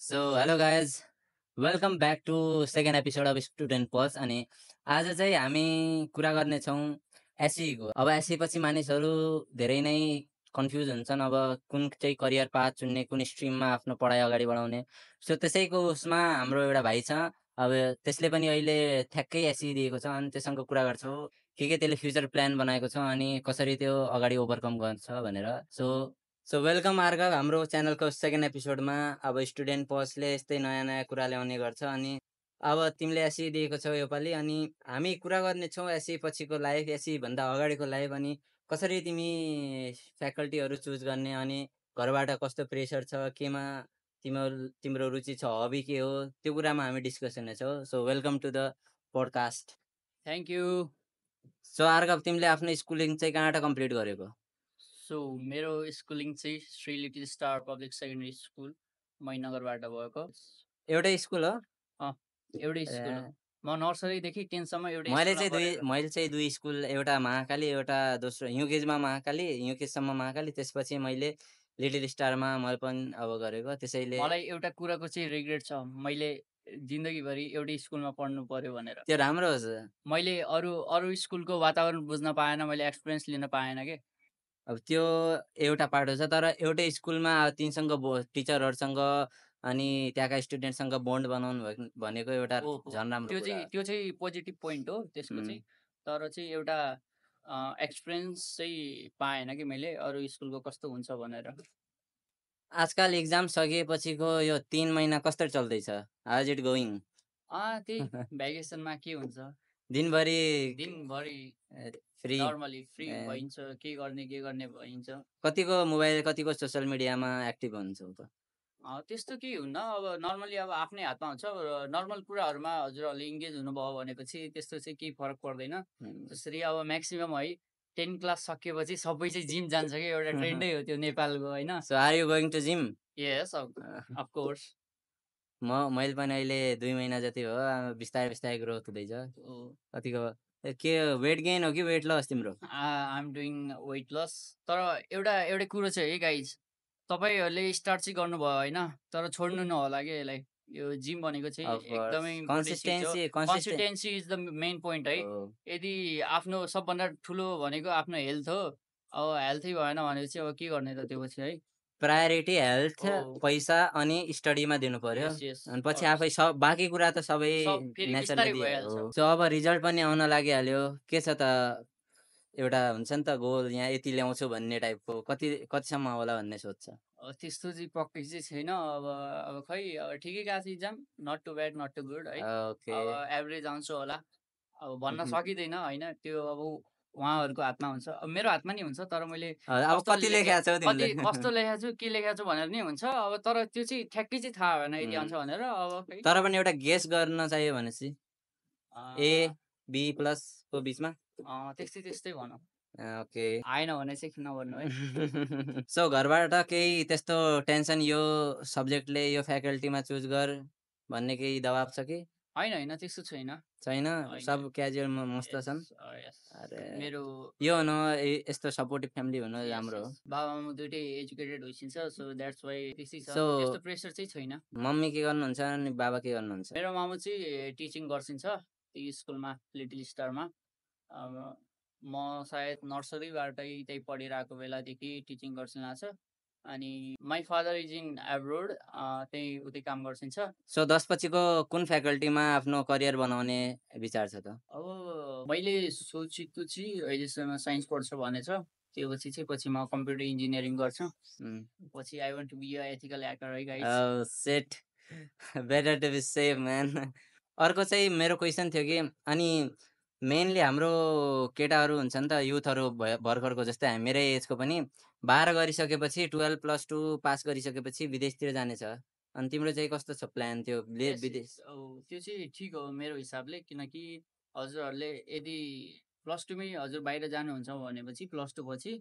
Hello guys, welcome back to second episode of student पज। अनि आज चाहिँ हामी कुरा गर्नेछौँ एसईको। अब एसई पछि मानिसहरू धेरै नै कन्फ्युज हुन्छन्, अब कुन चाहिँ करियर पाथ चुन्ने, कुन स्ट्रिममा आफ्नो पढाइ अगाडि बढाउने। सो त्यसैको उसमा हाम्रो एउटा भाइ छ, अब त्यसले पनि अहिले ठ्याक्कै एसई दिएको छ अनि त्योसँग कुरा गर्छौँ के त्यसले फ्युचर प्लान बनाएको छ अनि कसरी त्यो अगाडि ओभरकम गर्छ भनेर। सो वेलकम आर्गव हाम्रो च्यानलको सेकेन्ड एपिसोडमा। अब स्टुडेन्ट पजले यस्तै नयाँ नयाँ कुरा ल्याउने गर्छ अनि अब तिमीले एसई दिएको छौ योपालि, अनि हामी कुरा गर्नेछौँ एसई पछिको लाइफ, एसई भन्दा अगाडिको लाइफ, अनि कसरी तिमी फ्याकल्टीहरू चुज गर्ने, अनि घरबाट कस्तो प्रेसर छ, केमा तिम्रो रुचि छ, हबी के हो, त्यो कुरामा हामी डिस्कस गर्नेछौँ। So welcome to the podcast. Thank you. So Argav, तिमीले आफ्नो स्कुलिङ चाहिँ कहाँबाट कम्प्लिट गरेको? सो मेरो स्कुलिङ चाहिँ Shri little star public secondary school मैनगरबाट भएको। एउटै स्कुल हो? एउटै स्कुल हो। म नर्सरीदेखि 10सम्म एउटै मैले स्कुलमा पढेर चाहिँ दुई स्कुल, एउटा महाकाली, एउटा दोस्रो युकेजमा महाकाली, युकेजसम्म महाकाली, त्यसपछि मैले लिटिल स्टारमा मैले पनि अब गरेको। त्यसैले मलाई एउटा कुराको चाहिँ रिग्रेट छ, मैले जिन्दगीभरि एउटै स्कुलमा पढ्नु पर्यो भनेर। त्यो राम्रो हो सर। मैले अरू अरू स्कुलको वातावरण बुझ्न पाएन, मैले एक्सपिरियन्स लिन पाएन के। अब त्यो एउटा पार्ट हो, तर एउटै स्कुलमा तिनीसँग टिचरहरूसँग अनि त्यहाँका स्टुडेन्टसँग बोन्ड बनाउनु भनेको एउटा झन् राम्रो कुरा हो। त्यो चाहिँ पोजिटिभ पोइन्ट हो त्यसको उम्, चाहिँ। तर चाहिँ एउटा एक्सपिरियन्स चाहिँ पाएन कि मैले अरू स्कुलको कस्तो हुन्छ भनेर। आजकल एक्जाम सकिएपछिको यो 3 महिना कस्तो चल्दैछ? How is it going? त्यही भ्याकेसनमा के हुन्छ, दिनभरि दिनभरि फ्री नर्मली फ्री भइन्छ, के गर्ने भइन्छ। कतिको मोबाइल, कतिको सोसियल मिडियामा एक्टिभ हुन्छौ त? त्यस्तो केही हुन्न, अब नर्मली अब आफ्नै हातमा हुन्छ। नर्मल कुराहरूमा हजुरहरूले इङ्गेज हुनुभयो भनेपछि त्यस्तो चाहिँ केही फरक पर्दैन। जसरी अब म्याक्सिमम् है 10 क्लास सकिएपछि सबै चाहिँ जिम जान्छ कि, एउटा ट्रेन्डै हो त्यो नेपालको, होइन? So are you going to gym? Yes, of course. मैले पनि अहिले 2 महिना जति भयो, बिस्तारै बिस्तारै ग्रोथ हुँदैछ। कतिको के वेट गेन हो कि वेट लस तिम्रो? I'm doing weight loss. तर एउटै कुरो चाहिँ है गाइज, तपाईँहरूले स्टार्ट चाहिँ गर्नुभयो होइन, तर छोड्नु नहोला कि यसलाई। यो जिम भनेको चाहिँ एकदमै इम्पोर्टेन्ट चिज हो। Consistency is the main point है। यदि आफ्नो सबभन्दा ठुलो भनेको आफ्नो हेल्थ हो, अब हेल्थै भएन भनेपछि अब के गर्ने त त्यो पछि है। प्रायोरिटी हेल्थ, पैसा अनि स्टडीमा दिनु पर्यो। अनि पछि आफै सब बाँकी कुरा त सबै फेरि नेचरले बिस्तारै दिइहाल्छ। भइहाल्छ। सो अब रिजल्ट पनि आउन लागिहाल्यो, के छ त? एउटा हुन्छ नि त गोल, यहाँ यति ल्याउँछु भन्ने टाइपको, कतिसम्म होला भन्ने सोच छ? त्यस्तो चाहिँ पक्कै चाहिँ छैन। अब खै, अब ठिकै गएको छ exam, not too bad not too good है। ओके। अब एभरेज आउँछु होला, अब भन्न सकिँदैन होइन, त्यो अब उहाँहरूको हातमा हुन्छ। अब मेरो हातमा नि हुन्छ, तर मैले अब कति लेखेको छौ तिमीले? कस्तो लेखेको छु, के लेखेको छु भनेर नि हुन्छ। अब तर त्यो चाहिँ ठ्याक्कै चाहिँ थाहा भएन यति आउँछ भनेर। अब खै, तर पनि एउटा गेस गर्न चाहियो भनेपछि ए बी प्लस को बिचमा त्यस्तै भनौँ। ओके। आएन भने चाहिँ नभन्नु है। सो घरबाट केही त्यस्तो टेन्सन, यो सब्जेक्टले यो फ्याकल्टीमा चुज गर भन्ने केही दबाब छ कि होइन त्यस्तो छैन। छैन? सब क्याजुअल मस्त छन्? अरे मेरो यो हुनु, यस्तो सपोर्टिभ फ्यामिली हुनु राम्रो हो। बाबाआमा दुइटै एजुकेटेड भइसिन्छ, सो द्याट्स वाइ त्यसै छ। सो त्यस्तो प्रेसर चाहिँ छैन। मम्मी के गर्नुहुन्छ अनि बाबा के गर्नुहुन्छ? मेरो मामा चाहिँ टिचिङ गर्छिन्छ त्यो स्कुलमा, लिटिल स्टारमा। अब म सायद नर्सरीबाटै त्यही पढेर आएको बेलादेखि टिचिङ गर्छिन छ। अनि my father is in abroad, त्यही उतै काम गर्छिन्छ। सो 10 पछिको कुन फ्याकल्टीमा आफ्नो करियर बनाउने विचार छ त? अब मैले सोचेको चाहिँ अहिलेसम्म साइन्स पढ्छु भनेछ। त्यो पछि म कम्प्युटर इन्जिनियरिङ गर्छु। पछि I want to be a ethical hacker है guys. Set better to be safe man. अर्को चाहिँ मेरो क्वेसन थियो कि, अनि मेनली हाम्रो केटाहरू हुन्छ नि त, युथहरू भर्खरको जस्तै मेरै एजको पनि 12 गरिसकेपछि 12+2 पास गरिसकेपछि विदेशतिर जानेछ। अनि तिम्रो चाहिँ कस्तो छ प्लान त्यो विदेश? त्यो चाहिँ ठिक हो मेरो हिसाबले, किनकि हजुरहरूले यदि +2मै हजुर बाहिर जानुहुन्छ भनेपछि +2 पछि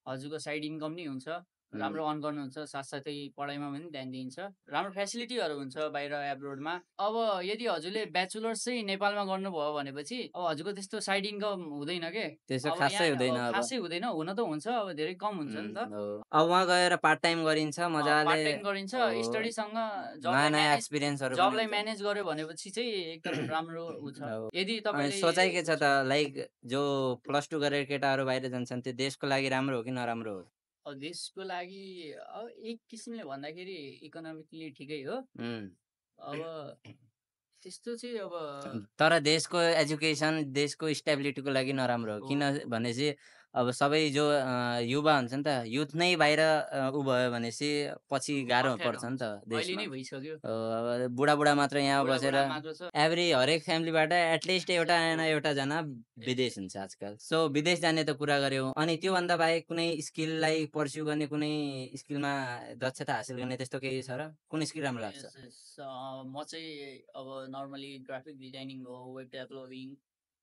हजुरको साइड इन्कम नै हुन्छ। राम्रो अर्न गर्नुहुन्छ, साथसाथै पढाइमा पनि ध्यान दिइन्छ, राम्रो फेसिलिटीहरू हुन्छ बाहिर एब्रोडमा। अब यदि हजुरले ब्याचलर्स चाहिँ नेपालमा गर्नुभयो भनेपछि अब हजुरको त्यस्तो साइड इन्कम हुँदैन के। त्यसो अब खासै यहाँ हुँदैन अब। खासै हुँदैन, हुन त हुन्छ, अब धेरै कम हुन्छ नि त। हो। अब वहाँ गएर पार्ट टाइम गरिन्छ मजाले। पार्ट टाइम गरिन्छ, हो। स्टडीसँग नयाँ नयाँ एक्सपिरियन्सहरू पनि जबलाई हुन्छ। म्यानेज गर्यो भनेपछि चाहिँ एकदम राम्रो हुन्छ। हो। यदि अनि तपाईँले सोचाइ के छ त, लाइक जो +2 गरेर केटाहरू बाहिर जान्छन् त्यो देशको लागि राम्रो हो कि नराम्रो हो? देशको लागि एक किसिमले भन्दाखेरि इकोनोमिकली ठिकै हो। अब त्यस्तो चाहिँ अब तर देशको एजुकेसन, देशको स्टेबिलिटीको लागि नराम्रो हो। हो, किनभनेपछि अब सबै जो युवा हुन्छ नि त, युथ नै बाहिर उ भयो भनेपछि पछि गाह्रो अप्ठ्यारो पर्छ नि हुन्छ। त अहिले देशमा। नै भइसक्यो। अब बुढाबुढा मात्र यहाँ बसेर बुढा मात्र छ। हरेक फ्यामिलीबाट एटलिस्ट एउटा न एउटा जना विदेश हुन्छ आजकल। सो विदेश जाने त कुरा गऱ्यौँ। अनि त्योभन्दा बाहेक कुनै स्किललाई पर्स्यु गर्ने, कुनै स्किलमा दक्षता हासिल गर्ने त्यस्तो केही छ र? कुन स्किल राम्रो लाग्छ? म चाहिँ अब नर्मली ग्राफिक डिजाइनिङ हो, वेब डेभलपिङ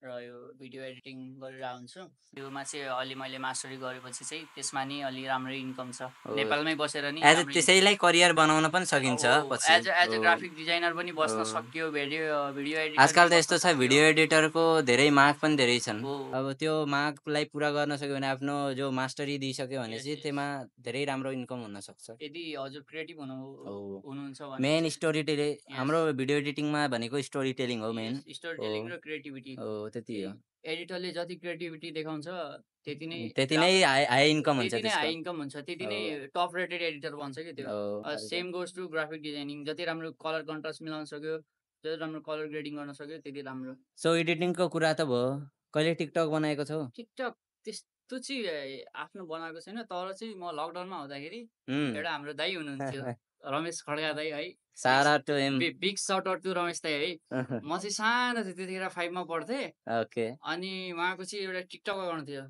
र यो भिडियो एडिटिङ गरिरहेको हुन्छु। त्योमा चाहिँ अहिले मैले मास्टरी गरेपछि चाहिँ त्यसमा नि अलि राम्रै इन्कम छ। नेपालमै बसेर नि त्यसैलाई करियर बनाउन पनि सकिन्छ पछि। एज अ ग्राफिक डिजाइनर पनि बस्न सक्यो। भिडियो एडिटर आजकल त यस्तो छ, भिडियो एडिटरको धेरै माग पनि धेरै छन्। हो। अब त्यो मागलाई पुरा गर्न सक्यो भने, आफ्नो जो मास्टरी दिइसक्यो भने Yes, चाहिँ yes. त्यहाँ धेरै राम्रो इन्कम हुन सक्छ। यदि हजुर क्रिएटिभ हुनुहुन्छ भने मेन चाहिँ स्टोरी टेलिङ Yes. हाम्रो भिडियो एडिटिङमा भनेको स्टोरी टेलिङ हो मेन। स्टोरी टेलिङ र क्रिएटिभिटी हो, त्यति हो। एडिटरले जति क्रिएटिभिटी देखाउँछ त्यति नै त्यति नै हाई इन्कम हुन्छ त्यति नै हाई त्यसको। इन्कम हुन्छ, त्यति नै टप रेटेड एडिटर बन्छ कि त्यो। हो। Same goes to graphic designing, जति राम्रो कलर कन्ट्रास्ट मिलाउन सक्यो, जति राम्रो कलर ग्रेडिङ गर्न सक्यो त्यति राम्रो। सो एडिटिङको कुरा त भयो, कहिले टिकटक बनाएको छौ? टिकटक त्यस्तो चाहिँ आफ्नो बनाएको छैन, तर चाहिँ म लकडाउनमा हुँदाखेरि एउटा हाम्रो दाइ हुनुहुन्थ्यो रमेश खड्का दाइ है। सारा to him. Big shout out to Ramesh दाइ है। म चाहिँ सानो थिएँ त्यतिखेर 5 मा पढ्थेँ। ओके। अनि उहाँको चाहिँ एउटा टिकटक अकाउन्ट थियो।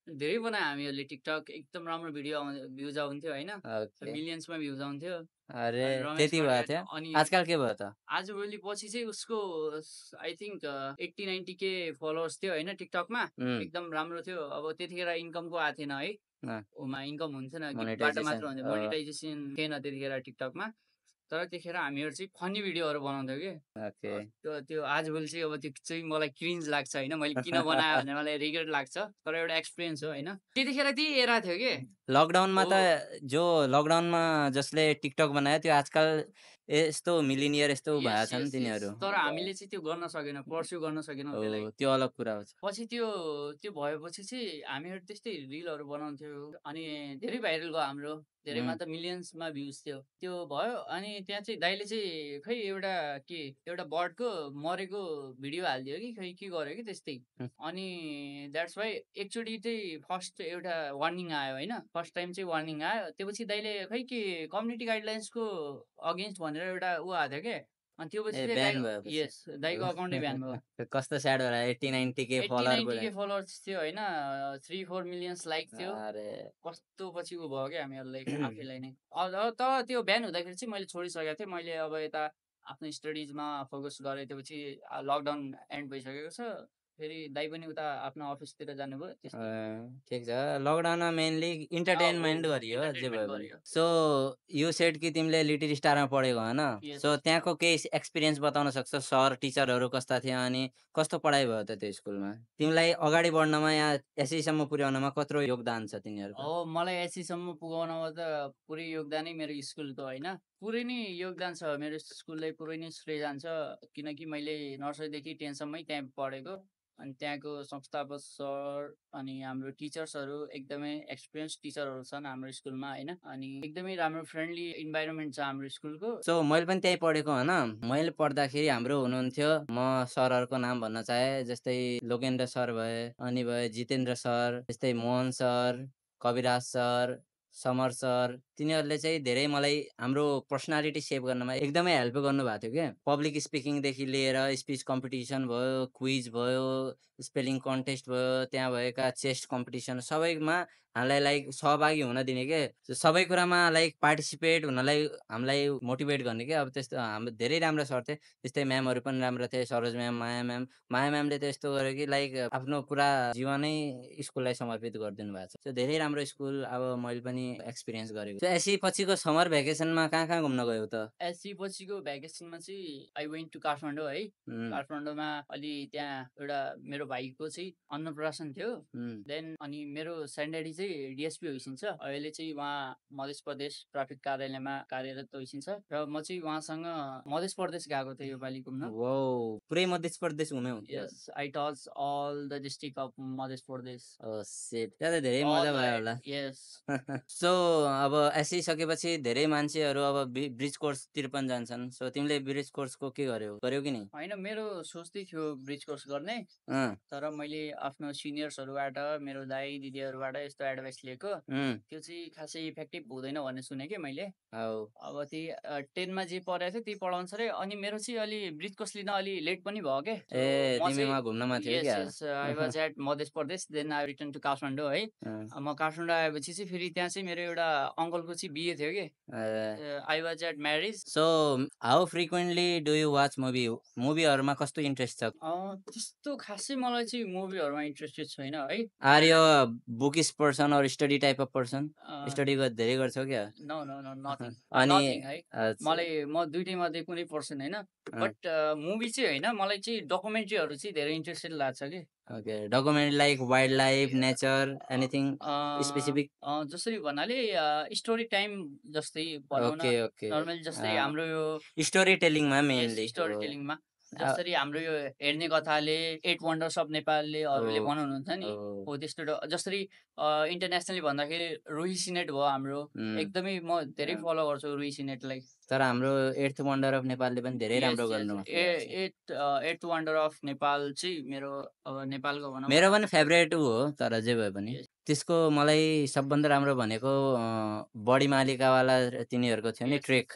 धेरै बनायो हामीहरूले टिकटक, एकदम राम्रो भिडियो भ्युज आउँथ्यो होइन, मिलियन्समा भ्युज आउँथ्यो। अरे त्यति भएको थियो। अनि आजकल के भयो त? आजभोलि पछि चाहिँ उसको आई थिङ्क 80-90 के फलोवर्स थियो होइन टिकटकमा। एकदम राम्रो थियो। अब त्यतिखेर इन्कमको आएको थिएन है, उमा इन्कम हुन्थेन, गीतबाट मात्र हुन्थ्यो, मोनिटाइजेसन थिएन त्यतिखेर टिकटकमा। तर त्यतिखेर हामीहरू चाहिँ फनी भिडियोहरू बनाउँथ्यौँ कि त्यो आजभोलि चाहिँ अब त्यो चाहिँ मलाई क्रिन्ज लाग्छ होइन, मैले किन बनायो भने मलाई रिग्रेट लाग्छ, तर एउटा एक्सपिरियन्स हो होइन। त्यतिखेर त्यही एरा थियो कि लकडाउनमा त लकडाउनमा जसले टिकटक बनायो त्यो आजकल यस्तो मिलिनियर यस्तो भएको छन् तिनीहरू। तर हामीले चाहिँ त्यो गर्न सकेन, पर्स्यु गर्न सकेनौँ त्यसलाई। त्यो अलग कुरा हो। पछि त्यो भएपछि चाहिँ हामीहरू त्यस्तै रिलहरू बनाउँथ्यौँ, अनि धेरै भाइरल भयो हाम्रो, धेरैमा त मिलियन्समा भ्युज थियो। त्यो भयो अनि त्यहाँ चाहिँ दाइले चाहिँ खै एउटा बर्डको मरेको भिडियो हालिदियो कि खै के गर्यो कि त्यस्तै। अनि द्याट्स वाइ एकचोटि चाहिँ फर्स्ट एउटा वार्निङ आयो होइन, फर्स्ट टाइम चाहिँ वार्निङ आयो। त्योपछि दाइले खै के कम्युनिटी गाइडलाइन्सको अगेन्स्ट भनेर एउटा ऊ आएको थियो कि, अनि त्यो पछि चाहिँ दाइको अकाउन्टै ब्यान भयो। कस्तो स्याड होला। 80-90 के 80-90 के फलोवर्स थियो होइन, 3-4 मिलियन्स लाइक थियो। कस्तो पछि ऊ भयो क्या हामीहरूलाई आफैलाई नै। तर त्यो ब्यान हुँदाखेरि चाहिँ मैले छोडिसकेको थिएँ। मैले अब यता आफ्नो स्टडिजमा फोकस गरेँ। त्योपछि लकडाउन एन्ड भइसकेको छ, फेरि दाइ पनि उता आफ्नो अफिसतिर जानुभयो। ठिक छ, लकडाउनमा मेनली इन्टरटेनमेन्ट गरियो जे भयो भने। सो यु सेड कि तिमीले लिटिल स्टारमा पढेको होइन, सो त्यहाँको केही एक्सपिरियन्स बताउन सक्छ? सर टिचरहरू कस्ता थिए अनि कस्तो पढाइ भयो त त्यो स्कुलमा? तिमीलाई अगाडि बढ्नमा यहाँ एसईसम्म पुर्याउनमा कत्रो योगदान छ तिनीहरूको? मलाई एसईसम्म पुगाउनमा त पुरै योगदानै मेरो स्कुलको होइन, पुरै नै योगदान छ। मेरो स्कुललाई पुरै नै श्रेय जान्छ, किनकि मैले नर्सरीदेखि 10सम्मै त्यहाँ पढेको। अनि त्यहाँको संस्थापक सर अनि हाम्रो टिचर्सहरू एकदमै एक्सपिरियन्स टिचरहरू छन् हाम्रो स्कुलमा होइन, अनि एकदमै राम्रो फ्रेन्डली इन्भाइरोमेन्ट छ हाम्रो स्कुलको। सो मैले पनि त्यहीँ पढेको होइन। मैले पढ्दाखेरि हाम्रो हुनुहुन्थ्यो, म सरहरूको नाम भन्न चाहे, जस्तै लोकेन्द्र सर भए, अनि भए जितेन्द्र सर, जस्तै मोहन सर, कविराज सर, समर सर। तिनीहरूले चाहिँ धेरै मलाई हाम्रो पर्सनालिटी सेप गर्नमा एकदमै हेल्प गर्नुभएको थियो क्या। पब्लिक स्पिकिङदेखि लिएर स्पिच कम्पिटिसन भयो, क्विज भयो, स्पेलिङ कन्टेस्ट भयो, त्यहाँ भएका चेस्ट कम्पिटिसन सबैमा हामीलाई लाइक सहभागी हुन दिने के सबै कुरामा लाइक पार्टिसिपेट हुनलाई हामीलाई मोटिभेट गर्ने के। अब त्यस्तो हाम्रो धेरै राम्रो सर थिए। त्यस्तै म्यामहरू पनि राम्रो थिए, सरोज म्याम, माया म्यामले त यस्तो गर्यो कि लाइक आफ्नो पुरा जीवनै स्कुललाई समर्पित गरिदिनु भएको छ। धेरै राम्रो स्कुल अब मैले पनि एक्सपिरियन्स गरेको। एससी पछिको समर भ्याकेसनमा कहाँ घुम्न गयौ त? एससी पछिको भ्याकेसनमा चाहिँ आई वेन्ट टु काठमाडौँ है। काठमाडौँमा अलि त्यहाँ एउटा मेरो भाइको चाहिँ अन्नप्राशन थियो। देन अनि मेरो सेन्डेडी चाहिँ डिएसपी होइसिन्छ। अहिले चाहिँ उहाँ मध्य प्रदेश ट्राफिक कार्यालयमा कार्यरत होइसिन्छ र म चाहिँ उहाँसँग मध्य प्रदेश गएको थिएँ योपालि घुम्न। वाउ, पुरै मध्य प्रदेश घुम्यौ? Yes, I touch all the district of Madhya Pradesh. Oh shit, त्यहाँ त धेरै मजा भयो होला। यस। सो अब एससी सकेपछि धेरै मान्छेहरू अब ब्रिज कोर्सतिर पनि जान्छन्। सो तिमीले ब्रिज कोर्सको के गर्यौ कि नि? होइन, मेरो सोच्दै थियो ब्रिज कोर्स गर्ने, तर मैले आफ्नो सिनियर्सहरूबाट, मेरो दाइ दिदीहरूबाट यस्तो एडभाइस लिएको, त्यो चाहिँ खासै इफेक्टिभ हुँदैन भन्ने सुने कि मैले। अब त्यही 10मा जे पढाएको थियो त्यही पढाउँछ रे। अनि मेरो चाहिँ अलि ब्रिज कोर्स लिन अलि लेट पनि भयो के। तिमी वहाँ घुम्नमा थियौ क्या? Yes, I was at Madhya Pradesh, then I return to Kathmandu है। म काठमाडौँ आएपछि चाहिँ फेरि त्यहाँ चाहिँ मेरो एउटा अङ्कलको चाहिँ बिहे थियो कि, I was at marriage. So how frequently do you watch movie? मुभीहरुमा कस्तो इन्ट्रेस्ट छ? त्यस्तो खासै मलाई चाहिँ मुभीहरुमा इन्ट्रेस्टेड छैन है। Are you a bookish person or study type of person? Study धेरै गर्छौ क्या? नो नो नो, नथिङ अनि है। म दुईटै मध्ये कुनै पर्सन हैन। बट मुभी चाहिँ हैन, मलाई चाहिँ डकुमेन्ट्रीहरु चाहिँ धेरै इन्ट्रेस्टेड लाग्छ कि। Okay, documentary like wild life, nature, anything specific? जसरी भन्नाले स्टोरी टाइम जस्तै भनौँ न। नर्मली जस्तै हाम्रो यो स्टोरी टेलिङमा मेनली। स्टोरी टेलिङमा जसरी हाम्रो यो हेर्ने कथाले 8 वन्डर्स अफ नेपालले अरूले बनाउनुहुन्छ नि, हो त्यस्तो। जसरी इन्टरनेसनली भन्दाखेरि रुही सिनेट भयो हाम्रो, एकदमै म धेरै फलो गर्छु रुही सिनेटलाई। तर हाम्रो 8th वन्डर अफ नेपालले पनि धेरै राम्रो गर्नु। 8th वन्डर अफ नेपाल चाहिँ मेरो अब नेपालको भनौँ, मेरो पनि फेभरेट हो। तर जे भए पनि त्यसको मलाई सबभन्दा राम्रो भनेको बडी मालिकावाला तिनीहरूको थियो नि ट्रेक,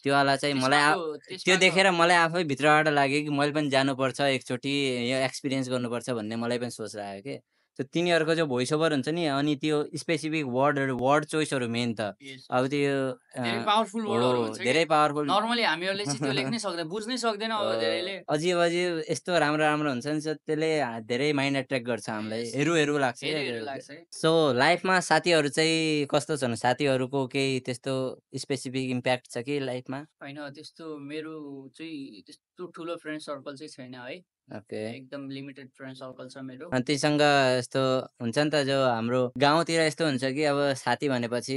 त्यो वाला चाहिँ मलाई त्यो देखेर मलाई आफै भित्रबाट लाग्यो कि मैले पनि जानुपर्छ एकचोटि, यो एक्सपिरियन्स गर्नुपर्छ भन्ने मलाई पनि सोच लाग्यो कि। त्यो तिनीहरूको जो भोइस ओभर हुन्छ नि, अनि त्यो स्पेसिफिक वर्ड चोइसहरू मेन त अब त्यो धेरै पावरफुल वर्डहरु हुन्छ, धेरै पावरफुल। नर्मली हामीहरूले चाहिँ त्यो लेख्नै सक्दैन, बुझ्नै सक्दैन अब धेरैले। अजीब यस्तो राम्रो हुन्छ नि, त्यसले धेरै माइन्ड एट्र्याक्ट गर्छ हामीलाई, हेरु लाग्छ। सो लाइफमा साथीहरू चाहिँ कस्तो छन्? साथीहरूको केही त्यस्तो स्पेसिफिक इम्प्याक्ट छ कि लाइफमा? हैन, त्यस्तो मेरो चाहिँ त्यस्तो ठुलो फ्रेन्ड सर्कल चाहिँ छैन है। ओके, एकदम लिमिटेड फ्रेन्ड सर्कल छ मेरो। अनि तिसँग यस्तो हुन्छ नि त, जो हाम्रो गाउँतिर यस्तो हुन्छ कि अब साथी भनेपछि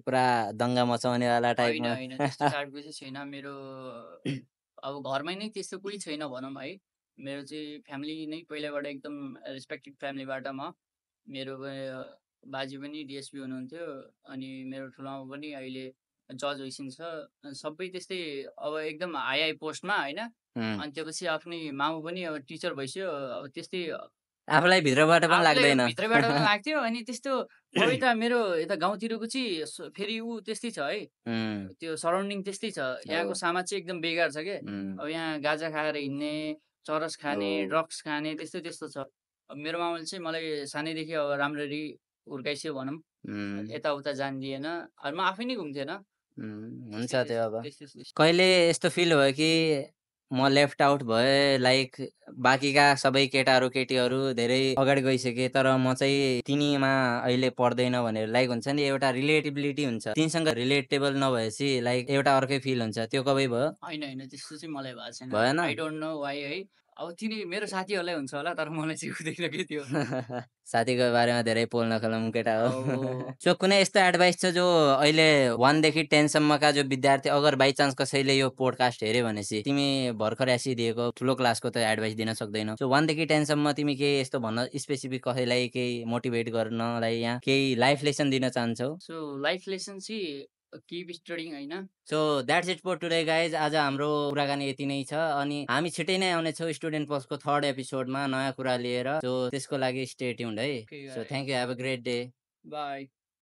पुरा दङ्गा मचाउनेवाला टाइपमा? हैन, त्यस्तो टाइपको चाहिँ छैन मेरो। अब घरमै नै त्यस्तो कोही छैन भनौँ है। मेरो चाहिँ फ्यामिली नै पहिलाबाट एकदम रेस्पेक्टेड फ्यामिलीबाट मेरो बाजे पनि डिएसपी हुनुहुन्थ्यो, अनि मेरो ठुलोआमा पनि अहिले जज होइसिन्छ। सबै त्यस्तै अब एकदम हाई पोस्टमा होइन। अनि त्यसपछि आफ्नै मामु पनि अब टिचर भइसक्यो। अब त्यस्तै आफूलाई भित्रबाट पनि लाग्दैन? भित्रबाट पनि लाग्थ्यो। अनि त्यस्तो अब यता मेरो यता गाउँतिरको चाहिँ फेरि ऊ त्यस्तै छ है, त्यो सराउन्डिङ त्यस्तै छ। यहाँको समाज चाहिँ एकदम बेकार छ के। अब यहाँ गाजा खाएर हिँड्ने, चरस खाने, ड्रग्स खाने, त्यस्तो छ। अब मेरो मामाले चाहिँ मलाई सानैदेखि अब राम्ररी हुर्काइस्यो भनौँ, यताउता जान्दिएन। म आफै नै घुम्थेन। हुन्छ त्यो। अब कहिले यस्तो फिल भयो कि म लेफ्ट आउट भए, लाइक बाँकीका सबै केटाहरू केटीहरू धेरै अगाडि गइसके तर म चाहिँ तिनीमा अहिले पढ्दैन भनेर, लाइक हुन्छ नि एउटा रिलेटेबिलिटी हुन्छ, तिनीसँग रिलेटेबल नभएपछि लाइक एउटा अर्कै फिल हुन्छ, त्यो कबै भयो? हैन, त्यस्तो चाहिँ मलाई भएको छैन। भएन? आई डोन्ट नो वाइ है। अब तिनी मेरो साथीहरूलाई हुन्छ होला, तर मलाई चाहिँ हुँदैन कि त्यो। साथीको बारेमा धेरै पोल्न खोलौँ केटा हो। सो कुनै यस्तो एडभाइस छ जो अहिले 1 देखि 10 सम्मका जो विद्यार्थी, अगर बाइ चान्स कसैले यो पोडकास्ट हेऱ्यो भनेपछि, तिमी भर्खर एससी दिएको ठुलो क्लासको त एडभाइस दिन सक्दैनौ। सो 1 देखि 10 सम्म तिमी केही यस्तो भन्न, स्पेसिफिक कसैलाई केही मोटिभेट गर्नलाई यहाँ केही लाइफ लेसन दिन चाहन्छौ? सो लाइफ लेसन चाहिँ किप स्टडिङ हैन। So that's it for today guys. आज हाम्रो कुराकानी यति नै छ, अनि हामी छिटै नै आउनेछौँ स्टुडेन्ट पल्सको 3rd एपिसोडमा नयाँ कुरा लिएर। सो त्यसको लागि स्टे ट्युन्ड है। So thank you, have a great day, by.